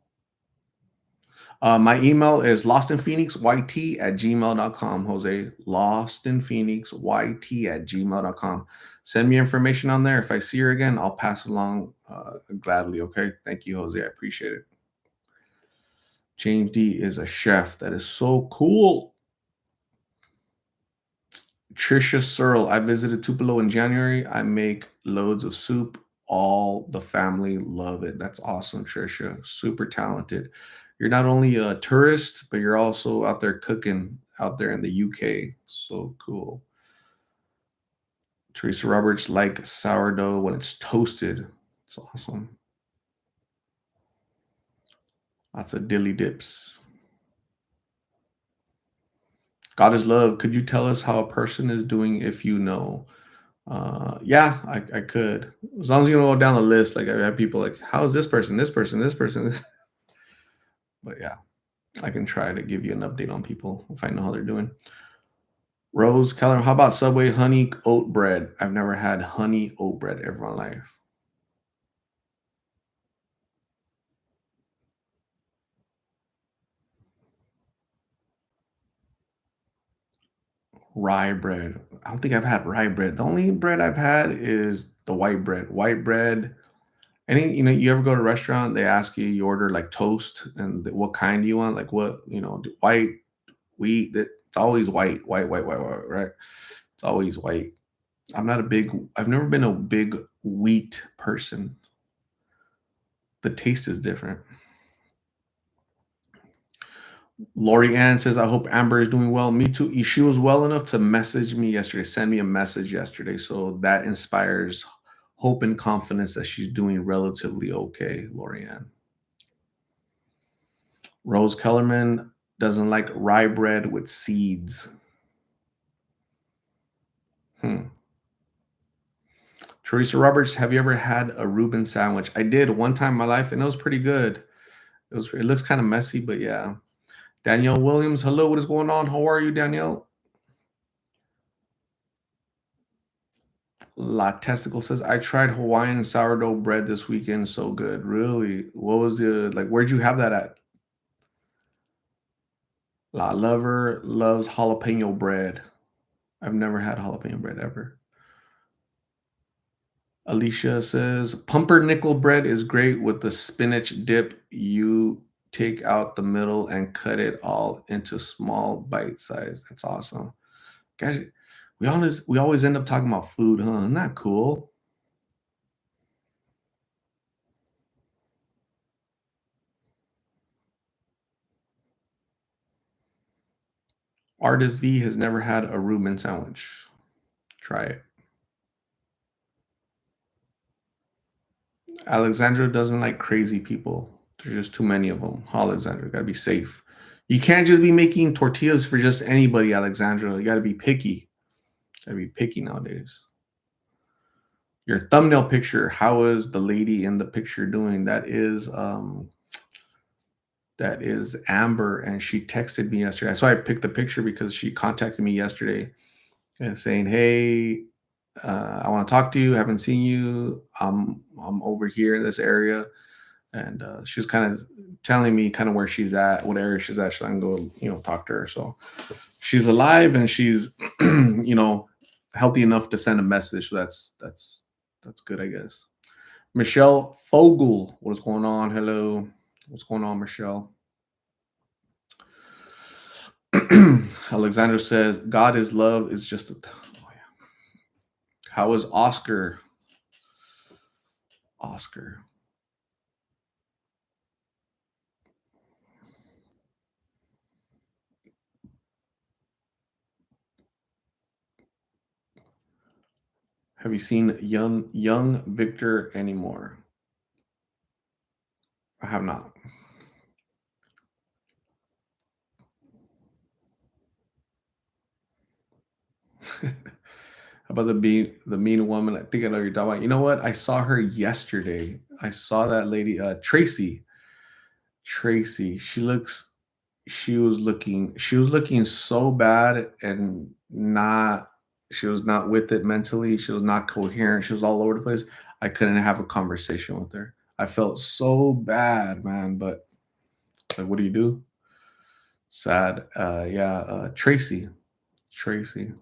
My email is lostinphoenixyt@gmail.com, Jose. Lostinphoenixyt@gmail.com. Send me information on there. If I see her again, I'll pass it along gladly. Okay. Thank you, Jose. I appreciate it. James D is a chef. That is so cool. Trisha Searle. I visited Tupelo in January. I make loads of soup. All the family love it. That's awesome, Trisha. Super talented. You're not only a tourist, but you're also out there cooking out there in the UK. So cool. Teresa Roberts like sourdough when it's toasted. It's awesome. Lots of dilly dips. God is love. Could you tell us how a person is doing if you know? Yeah, I could. As long as you don't go down the list, like I have people like, how is this person, this person, this person? But yeah, I can try to give you an update on people if I know how they're doing. Rose Keller, how about Subway honey oat bread? I've never had honey oat bread ever in my life. Rye bread. I don't think I've had rye bread. The only bread I've had is the white bread. White bread. You ever go to a restaurant, they ask you, you order like toast and what kind do you want? Like what, white, wheat, it's always white, right? It's always white. I've never been a big wheat person. The taste is different. Lori Ann says, I hope Amber is doing well. Me too. She was well enough to message me yesterday, send me a message yesterday. So that inspires hope and confidence that she's doing relatively okay, Lori Ann. Rose Kellerman doesn't like rye bread with seeds. Hmm. Teresa Roberts, have you ever had a Reuben sandwich? I did one time in my life, and it was pretty good. It looks kind of messy, but yeah. Danielle Williams, hello, what is going on? How are you, Danielle? La Testicle says, I tried Hawaiian sourdough bread this weekend. So good. Really? What was the, like, where'd you have that at? La Lover loves jalapeno bread. I've never had jalapeno bread ever. Alicia says, pumpernickel bread is great with the spinach dip. You take out the middle and cut it all into small bite size. That's awesome. Guys, we always end up talking about food, huh? Isn't that cool? Artist V has never had a Reuben sandwich. Try it. Alexandra doesn't like crazy people. There's just too many of them. Alexandra, gotta be safe. You can't just be making tortillas for just anybody, Alexandra. You gotta be picky. Gotta be picky nowadays. Your thumbnail picture. How is the lady in the picture doing? That is Amber, and she texted me yesterday. So I picked the picture because she contacted me yesterday and saying, "Hey, I want to talk to you. Haven't seen you. I'm over here in this area." And she was kind of telling me kind of where she's at, what area she's at, so I can go, talk to her. So she's alive and she's, healthy enough to send a message. So that's good, I guess. Michelle Fogel, what's going on? Hello, what's going on, Michelle? Alexander says, "God is love." Is just. Oh, yeah. How is Oscar? Oscar. Have you seen young Victor anymore? I have not. How about the mean woman? I think I know you're talking about. You know what? I saw her yesterday. I saw that lady, Tracy. Tracy. She was looking so bad and not. She was not with it mentally. She was not coherent. She was all over the place. I couldn't have a conversation with her. I felt so bad, man. But like, what do you do? Sad. Yeah. Tracy. Tracy.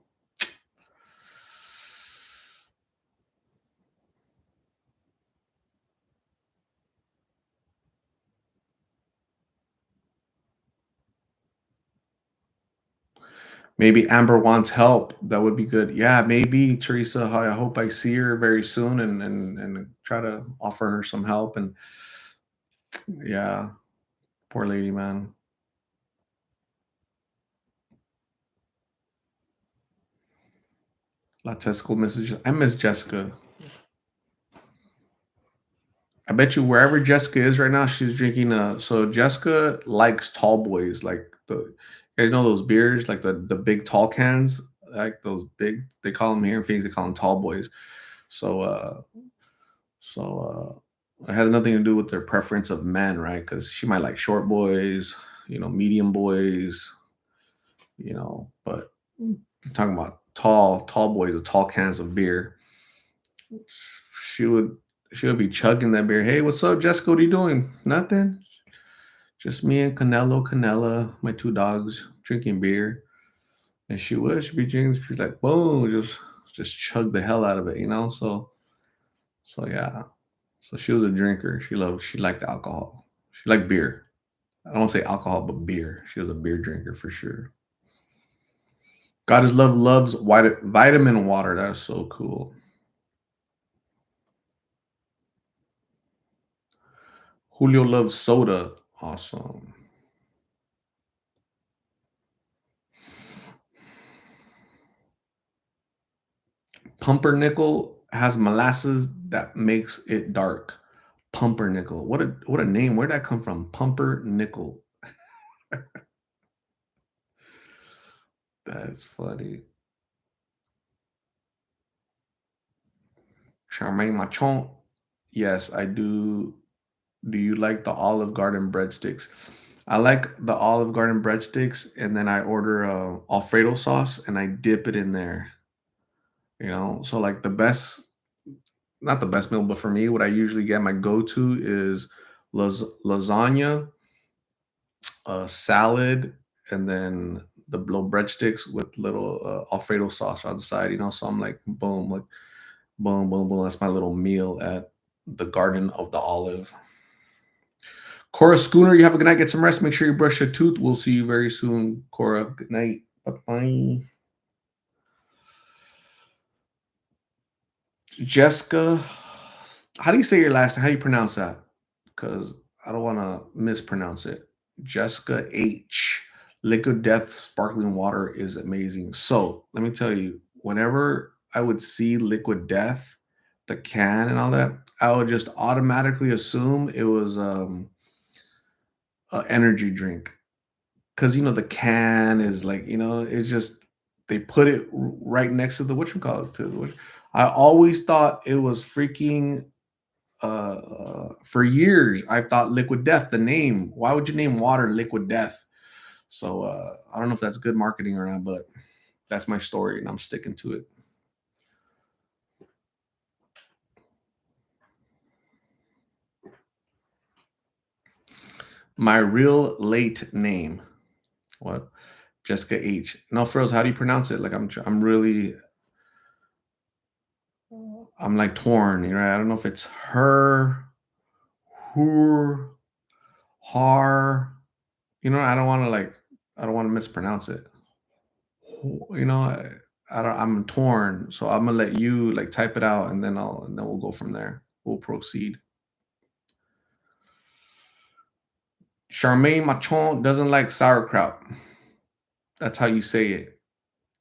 Maybe Amber wants help. That would be good. Yeah, maybe Teresa. I hope I see her very soon and try to offer her some help. And yeah, poor lady, man. La Testicle message. I miss Jessica. I bet you wherever Jessica is right now, she's drinking. So Jessica likes tall boys, like you guys know those beers, like the big tall cans, like those big. They call them here in Phoenix. They call them tall boys. So it has nothing to do with their preference of men, right? Because she might like short boys, medium boys, but I'm talking about tall boys with tall cans of beer. She would she would be chugging that beer. Hey, what's up, Jessica? What are you doing? Nothing. Just me and Canela, my two dogs, drinking beer. And she'd be drinking. She's like, boom, just chug the hell out of it. So yeah. So she was a drinker. She liked alcohol. She liked beer. I don't want to say alcohol, but beer. She was a beer drinker for sure. God is love loves vitamin water. That is so cool. Julio loves soda. Awesome. Pumpernickel has molasses that makes it dark. Pumpernickel. What a name. Where'd that come from? Pumpernickel. That's funny. Charmaine Machon. Yes, I do. Do you like the Olive Garden breadsticks? I like the Olive Garden breadsticks, and then I order Alfredo sauce and I dip it in there. You know, so like the best, not the best meal, but for me, what I usually get my go-to is lasagna, salad, and then the little breadsticks with little Alfredo sauce on the side. You know, so I'm like, boom, like boom, boom, boom. That's my little meal at the Garden of the Olive. Cora Schooner, you have a good night. Get some rest. Make sure you brush your tooth. We'll see you very soon, Cora. Good night. Bye bye. Jessica, how do you say your last name? How do you pronounce that? Because I don't want to mispronounce it. Jessica H. Liquid Death sparkling water is amazing. So let me tell you, whenever I would see Liquid Death, the can and all that, I would just automatically assume it was an energy drink. Because, you know, the can is like, you know, it's just they put it right next to the whatchamacallit, to the I always thought it was freaking for years, I thought Liquid Death, the name. Why would you name water Liquid Death? So I don't know if that's good marketing or not, but that's my story and I'm sticking to it. My real late name. What? Jessica H. No, frills. How do you pronounce it? Like I'm really, I'm like torn. You know, I don't know if it's her, her, har. You know, I don't want to mispronounce it. You know, I don't. I'm torn, so I'm gonna let you like type it out, and then we'll go from there. We'll proceed. Charmaine Machon doesn't like sauerkraut. That's how you say it.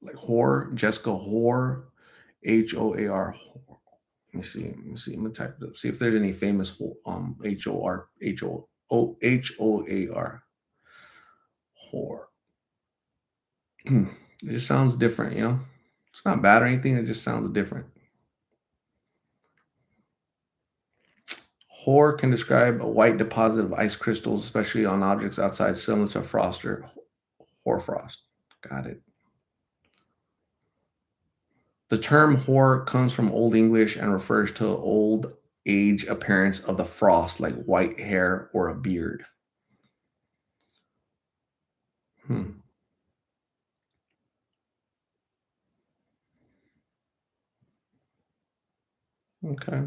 Like whore, Jessica whore, Hoar. Let me see. Let me see. I'm gonna type it up. See if there's any famous Hoar whore. It just sounds different, you know. It's not bad or anything. It just sounds different. Hoar can describe a white deposit of ice crystals, especially on objects outside, similar to frost or hoarfrost. Got it. The term hoar comes from Old English and refers to old age appearance of the frost, like white hair or a beard. Hmm. Okay.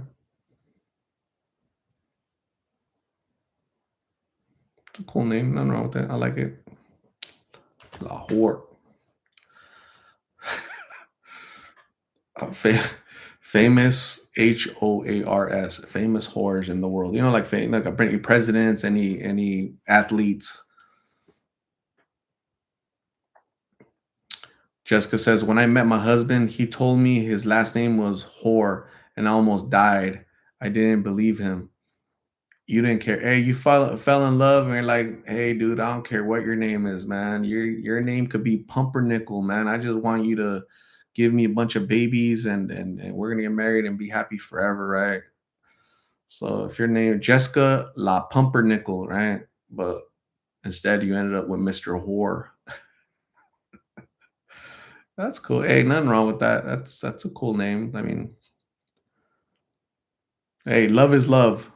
It's a cool name. Nothing wrong with that. I like it. La Hoar. Fa- famous HOARS. Famous whores in the world. You know, like any presidents, any athletes. Jessica says, when I met my husband, he told me his last name was Whore and I almost died. I didn't believe him. You didn't care. Hey, you fell in love and you're like, hey, dude, I don't care what your name is, man. Your name could be Pumpernickel, man. I just want you to give me a bunch of babies and we're gonna get married and be happy forever, right? So if your name Jessica La Pumpernickel, right? But instead you ended up with Mr. Whore. That's cool. Hey, nothing wrong with that. That's a cool name. I mean, hey, love is love.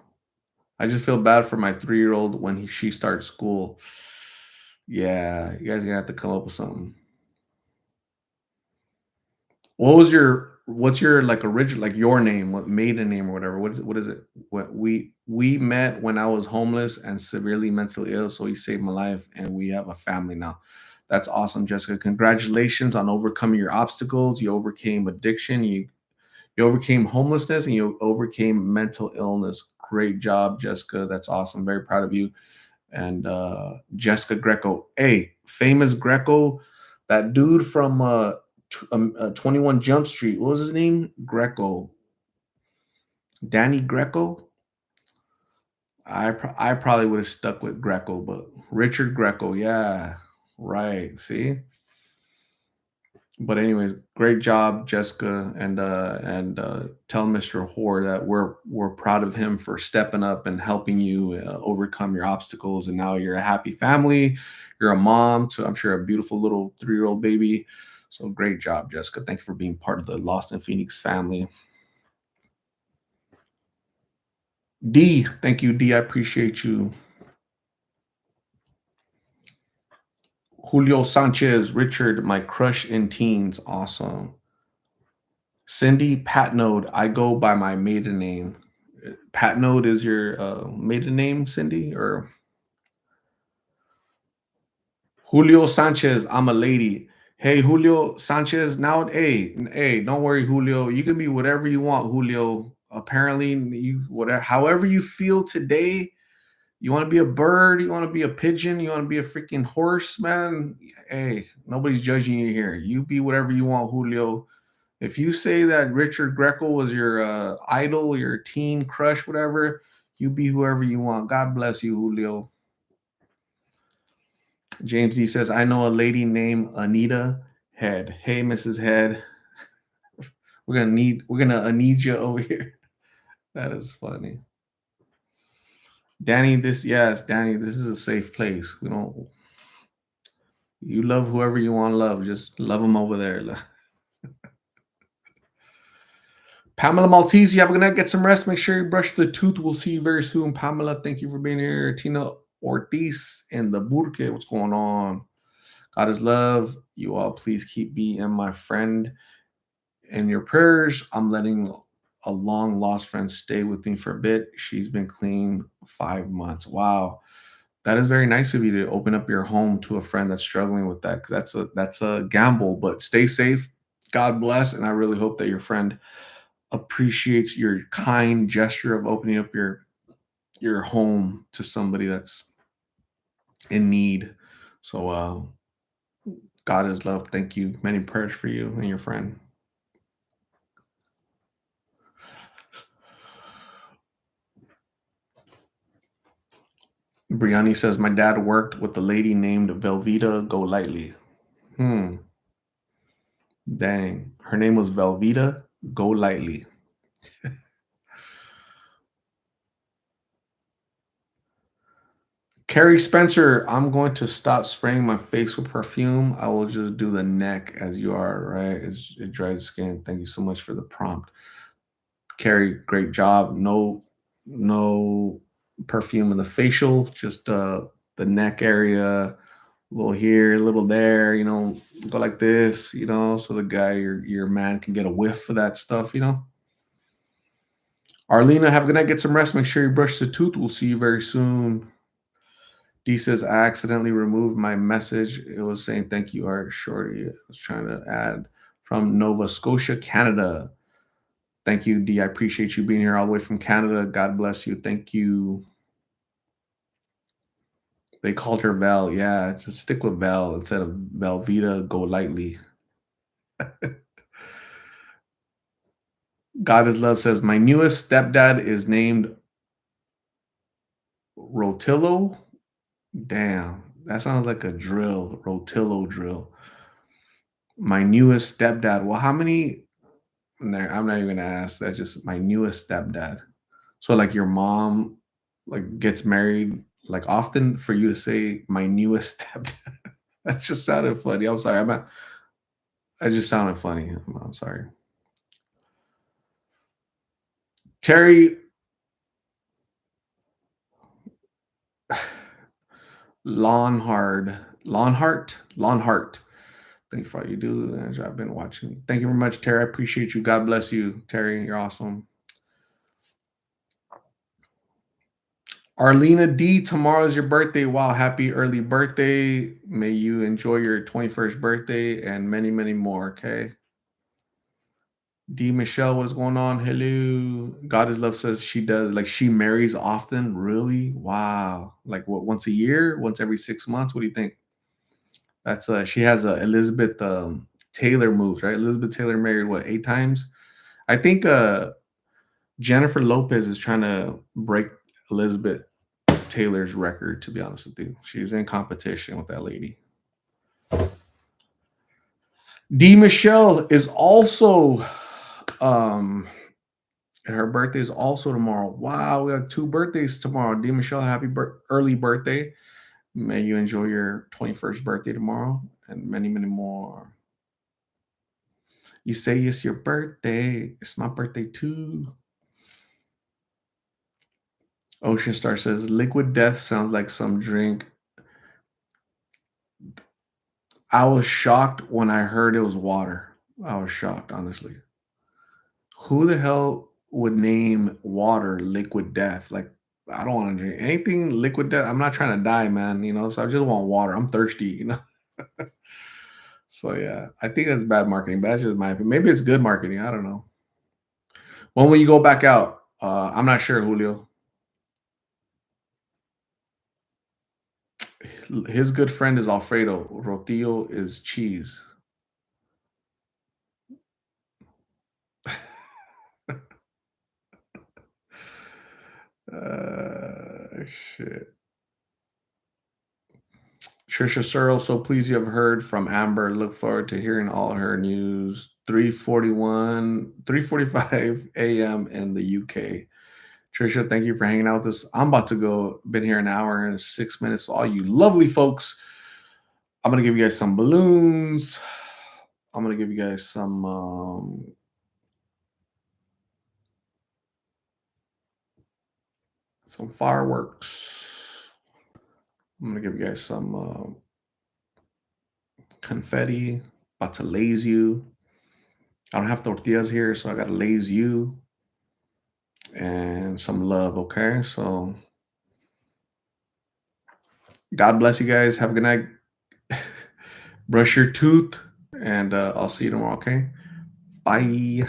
I just feel bad for my 3-year-old when she starts school. Yeah, you guys gonna have to come up with something. What's your like original like your name, what maiden name or whatever? What is it? What we met when I was homeless and severely mentally ill, so he saved my life and we have a family now. That's awesome, Jessica. Congratulations on overcoming your obstacles. You overcame addiction. You overcame homelessness and you overcame mental illness. Great job, Jessica. That's awesome. Very proud of you. And Jessica Greco. Hey, famous Greco, that dude from 21 Jump Street. What was his name? Greco. Danny Greco. I probably would have stuck with Greco, but Richard Greco. Yeah, right. See, But anyways, great job, Jessica, and tell Mr. Hoare that we're proud of him for stepping up and helping you overcome your obstacles. And now you're a happy family. You're a mom to, I'm sure, a beautiful little 3-year-old baby. So great job, Jessica. Thank you for being part of the Lost in Phoenix family. D, thank you, D. I appreciate you. Julio Sanchez, Richard, my crush in teens. Awesome. Cindy Patnode, I go by my maiden name. Patnode is your maiden name, Cindy? Or Julio Sanchez, I'm a lady. Hey, Julio Sanchez, now, hey, don't worry, Julio. You can be whatever you want, Julio. Apparently, you whatever, however you feel today. You want to be a bird, you want to be a pigeon, you want to be a freaking horse, man. Hey, nobody's judging you here. You be whatever you want, Julio. If you say that Richard Greco was your idol, your teen crush, whatever, you be whoever you want. God bless you, Julio. James D says, I know a lady named Anita Head. Hey, Mrs. Head, we're gonna need you over here. That is funny. Danny, Danny, this is a safe place. We don't you love whoever you want to love. Just love them over there. Pamela Maltese, you have a good night. Get some rest. Make sure you brush the tooth. We'll see you very soon. Pamela, thank you for being here. Tina Ortiz and the Burke. What's going on? God is love. You all please keep me and my friend in your prayers. I'm letting a long lost friend stay with me for a bit. She's been clean 5 months. Wow. That is very nice of you to open up your home to a friend that's struggling with that. 'Cause that's a gamble, but stay safe. God bless. And I really hope that your friend appreciates your kind gesture of opening up your home to somebody that's in need. So God is love. Thank you. Many prayers for you and your friend. Briani says, my dad worked with a lady named Velveeta Go Lightly. Hmm. Dang. Her name was Velveeta Go Lightly. Carrie Spencer, I'm going to stop spraying my face with perfume. I will just do the neck as you are, right? It dries skin. Thank you so much for the prompt. Carrie, great job. No perfume in the facial, just the neck area, a little here, a little there, go like this, so the guy, your man can get a whiff of that stuff. Arlena, have a good night. Get some rest. Make sure you brush the tooth. We'll see you very soon. D says, I accidentally removed my message. It was saying, thank you, Art Shorty. I was trying to add from Nova Scotia, Canada. Thank you, D. I appreciate you being here all the way from Canada. God bless you. Thank you. They called her Val. Yeah, just stick with Val instead of Velveeta. Go lightly. God is love says, my newest stepdad is named Rotillo. Damn, that sounds like a drill. Rotillo drill. My newest stepdad. Well, how many? Nah, I'm not even gonna ask. That's just my newest stepdad. So like your mom like gets married like often for you to say my newest stepdad. That just sounded funny. I'm sorry. I just sounded funny. I'm sorry. Terry Lawnhart. Thank you for all you do. I've been watching. Thank you very much, Terry. I appreciate you. God bless you, Terry. You're awesome. Arlena D, tomorrow's your birthday. Wow, happy early birthday. May you enjoy your 21st birthday and many, many more. Okay. D Michelle, what is going on? Hello. God is love says she does like she marries often. Really? Wow. Like what, once a year, once every 6 months? What do you think? That's she has a Elizabeth Taylor moves, right? Elizabeth Taylor married what, 8 times? I think Jennifer Lopez is trying to break Elizabeth Taylor's record, to be honest with you. She's in competition with that lady. D Michelle is also um her birthday is also tomorrow. Wow, we have two birthdays tomorrow. D Michelle, happy early birthday. May you enjoy your 21st birthday tomorrow and many, many more. You say it's your birthday. It's my birthday too. Ocean Star says liquid death sounds like some drink. I was shocked when I heard it was water. I was shocked, honestly. Who the hell would name water liquid death? Like, I don't want to drink anything liquid death. I'm not trying to die, man. So I just want water. I'm thirsty. So yeah, I think that's bad marketing. But that's just my opinion. Maybe it's good marketing. I don't know. When will you go back out? I'm not sure, Julio. His good friend is Alfredo. Rotillo is cheese. Shit. Trisha Searle, so pleased you have heard from Amber. Look forward to hearing all her news. 3:45 a.m. in the UK. Trisha, thank you for hanging out with us. I'm about to go. Been here an hour and 6 minutes. So all you lovely folks, I'm gonna give you guys some balloons. I'm gonna give you guys some fireworks. I'm gonna give you guys some confetti. About to laze you. I don't have tortillas here, so I gotta laze you and some love. Okay, so God bless you guys. Have a good night. Brush your tooth, and I'll see you tomorrow. Okay, bye.